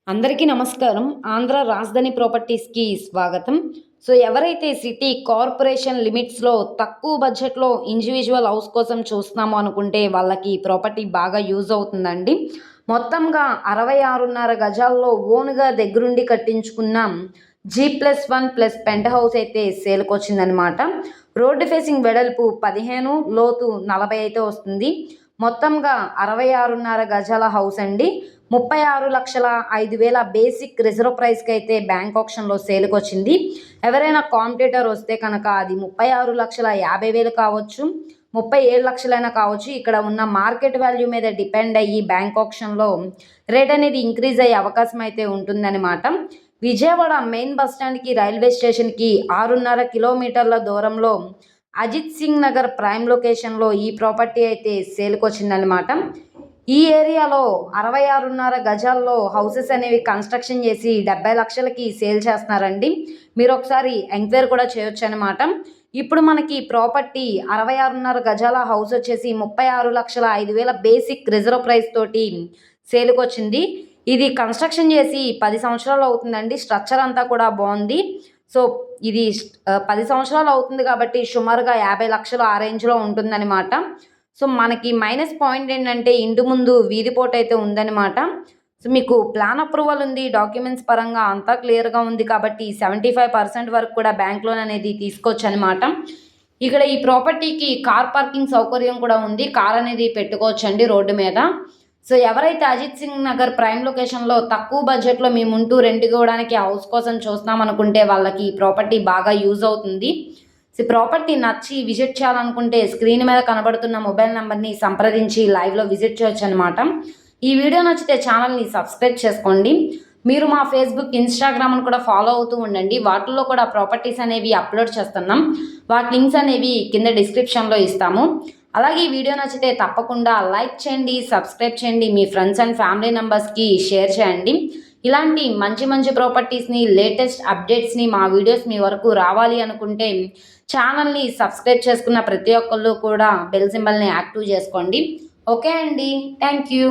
అందరికీ నమస్కారం. ఆంధ్ర రాజధాని ప్రాపర్టీస్‌కి స్వాగతం. ఎవరైతే సిటీ కార్పొరేషన్ లిమిట్స్‌లో తక్కువ బడ్జెట్‌లో ఇండివిడ్యువల్ హౌస్ కోసం చూస్తున్నాము అనుకుంటే వాళ్ళకి ఈ ప్రాపర్టీ బాగా యూజ్ అవుతుందండి. మొత్తంగా 66.5 గజాల్లో ఓన్‌గా దగ్గరుండి కట్టించుకున్న G+1+ పెంట్ హౌస్ అయితే సేల్‌కొచ్చిందనమాట. రోడ్డు ఫేసింగ్ వెడల్పు 15, లోతు 40 అయితే వస్తుంది. మొత్తంగా 66.5 గజాల హౌస్ అండి. 36,05,000 బేసిక్ రిజర్వ్ ప్రైస్‌కి అయితే బ్యాంక్ ఆక్షన్‌లో సేల్‌కొచ్చింది. ఎవరైనా కాంపిటీటర్ వస్తే కనుక అది 36,50,000 కావచ్చు, 37 లక్షలైనా కావచ్చు. ఇక్కడ ఉన్న మార్కెట్ వాల్యూ మీద డిపెండ్ అయ్యి బ్యాంక్ ఆక్షన్‌లో రేట్ అనేది ఇంక్రీజ్ అయ్యే అవకాశం అయితే ఉంటుందన్నమాట. విజయవాడ మెయిన్ బస్ స్టాండ్‌కి, రైల్వే స్టేషన్‌కి 6.5 కిలోమీటర్ల దూరంలో అజిత్ సింగ్ నగర్ ప్రైమ్ లొకేషన్‌లో ఈ ప్రాపర్టీ అయితే సేల్‌కొచ్చిందనమాట. ఈ ఏరియాలో 66.5 గజాల్లో హౌసెస్ అనేవి కన్స్ట్రక్షన్ చేసి 70 లక్షలకి సేల్ చేస్తున్నారండి. మీరు ఒకసారి ఎంక్వైరీ కూడా చేయొచ్చనమాట. ఇప్పుడు మనకి ప్రాపర్టీ 66.5 గజాల హౌస్ వచ్చేసి 36,05,000 బేసిక్ రిజర్వ్ ప్రైస్ తోటి సేల్‌కొచ్చింది. ఇది కన్స్ట్రక్షన్ చేసి 10 సంవత్సరాలు అవుతుందండి. స్ట్రక్చర్ అంతా కూడా బాగుంది. సో ఇది 10 సంవత్సరాలు అవుతుంది కాబట్టి సుమారుగా 50 లక్షలు ఆ రేంజ్‌లో ఉంటుందన్నమాట. సో మనకి మైనస్ పాయింట్ ఏంటంటే ఇంటి ముందు వీధి పోటు అయితే ఉందన్నమాట. సో మీకు ప్లాన్ అప్రూవల్ ఉంది. డాక్యుమెంట్స్ పరంగా అంతా క్లియర్‌గా ఉంది కాబట్టి 75% వరకు కూడా బ్యాంక్ లోన్ అనేది తీసుకోవచ్చనమాట. ఇక్కడ ఈ ప్రాపర్టీకి కార్ పార్కింగ్ సౌకర్యం కూడా ఉంది. కార్ అనేది పెట్టుకోవచ్చండి రోడ్డు మీద. సో ఎవరైతే అజిత్ సింగ్ నగర్ ప్రైమ్ లొకేషన్‌లో తక్కువ బడ్జెట్‌లో మేముంటూ రెంట్‌కి ఇవ్వడానికి హౌస్ కోసం చూస్తున్నాం అనుకుంటే వాళ్ళకి ఈ ప్రాపర్టీ బాగా యూజ్ అవుతుంది. సో ప్రాపర్టీ నచ్చి విజిట్ చేయాలనుకుంటే స్క్రీన్ మీద కనబడుతున్న మొబైల్ నెంబర్ని సంప్రదించి లైవ్లో విజిట్ చేయొచ్చు అనమాట. ఈ వీడియో నచ్చితే ఛానల్ని సబ్స్క్రైబ్ చేసుకోండి. మీరు మా ఫేస్బుక్, ఇన్స్టాగ్రామ్ను కూడా ఫాలో అవుతూ ఉండండి. వాటిల్లో కూడా ప్రాపర్టీస్ అనేవి అప్లోడ్ చేస్తున్నాం. వాటి లింక్స్ అనేవి కింద డిస్క్రిప్షన్లో ఇస్తాము. అలాగే ఈ వీడియో నచ్చితే తప్పకుండా లైక్ చేయండి, సబ్స్క్రైబ్ చేయండి, మీ ఫ్రెండ్స్ అండ్ ఫ్యామిలీ మెంబర్స్కి షేర్ చేయండి. ఇలాంటి మంచి మంచి ప్రాపర్టీస్ని, లేటెస్ట్ అప్డేట్స్ని మా వీడియోస్ మీ వరకు రావాలి అనుకుంటే ఛానల్ని సబ్స్క్రైబ్ చేసుకున్న ప్రతి ఒక్కళ్ళు కూడా బెల్ సింబల్ని యాక్టివ్ చేసుకోండి. ఓకే అండి, థ్యాంక్ యూ.